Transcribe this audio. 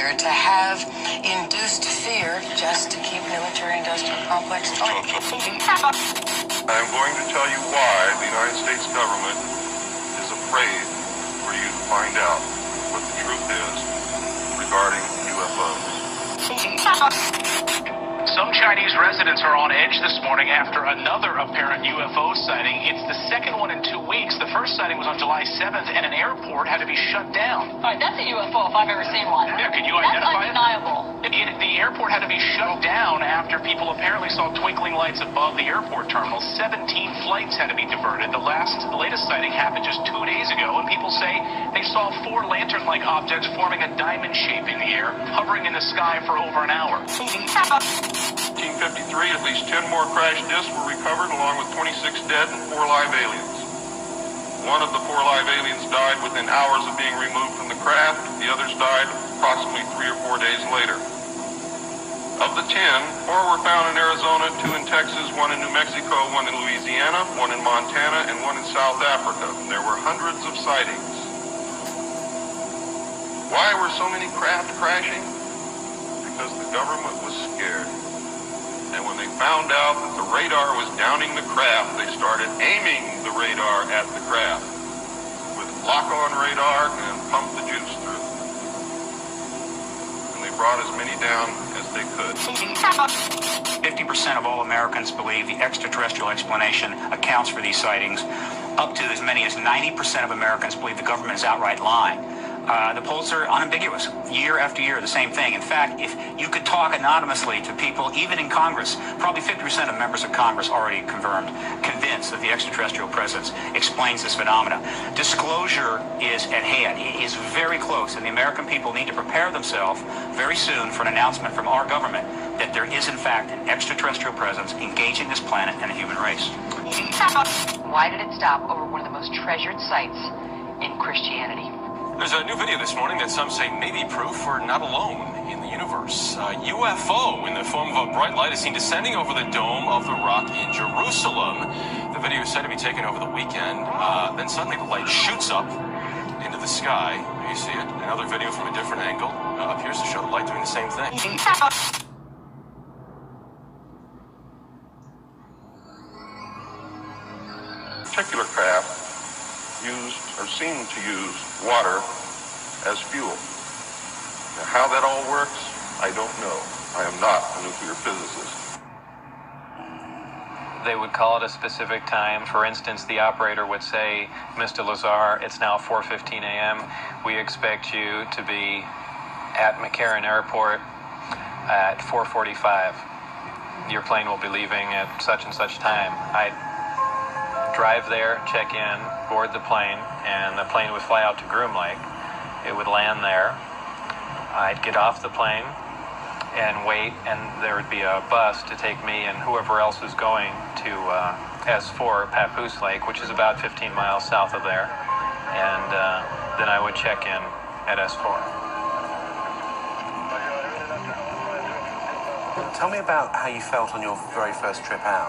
here to have induced fear just to keep military-industrial complex going. I'm going to tell you why the United States government is afraid for you to find out what the truth is regarding UFOs. Some Chinese residents are on edge this morning after another apparent UFO sighting. It's the second one in 2 weeks. The first sighting was on July 7th, and an airport had to be shut down. All right, that's a UFO if I've ever seen one. Yeah, can you identify it? That's undeniable. The airport had to be shut down after people apparently saw twinkling lights above the airport terminal. 17 flights had to be diverted. The latest sighting happened just 2 days ago, and people say they saw 4 lantern-like objects forming a diamond shape in the air, hovering in the sky for over an hour. 1953, at least 10 more crash discs were recovered, along with 26 dead and 4 live aliens. One of the 4 live aliens died within hours of being removed from the craft. The others died approximately 3 or 4 days later. Of the 10, 4 were found in Arizona, 2 in Texas, 1 in New Mexico, 1 in Louisiana, 1 in Montana, and 1 in South Africa. There were hundreds of sightings. Why were so many craft crashing? Because the government was scared. And when they found out that the radar was downing the craft, they started aiming the radar at the craft with lock-on radar and pumped the juice through. And they brought as many down as they could. 50% of all Americans believe the extraterrestrial explanation accounts for these sightings. Up to as many as 90% of Americans believe the government is outright lying. The polls are unambiguous. Year after year, the same thing. In fact, if you could talk anonymously to people, even in Congress, probably 50% of members of Congress already convinced that the extraterrestrial presence explains this phenomena. Disclosure is at hand. It is very close, and the American people need to prepare themselves very soon for an announcement from our government that there is, in fact, an extraterrestrial presence engaging this planet and the human race. Why did it stop over one of the most treasured sites in Christianity? There's a new video this morning that some say may be proof we're not alone in the universe. A UFO in the form of a bright light is seen descending over the Dome of the Rock in Jerusalem. The video is said to be taken over the weekend. Then suddenly the light shoots up into the sky. There you see it. Another video from a different angle appears to show the light doing the same thing. Particular craft used or seem to use water as fuel. Now, how that all works, I don't know. I am not a nuclear physicist. They would call it a specific time. For instance, the operator would say, Mr. Lazar, it's now 4:15 a.m. We expect you to be at McCarran Airport at 4:45. Your plane will be leaving at such and such time. I'd drive there, check in, board the plane, and the plane would fly out to Groom Lake. It would land there. I'd get off the plane and wait, and there would be a bus to take me and whoever else was going to S4, Papoose Lake, which is about 15 miles south of there. And then I would check in at S4. Tell me about how you felt on your very first trip out.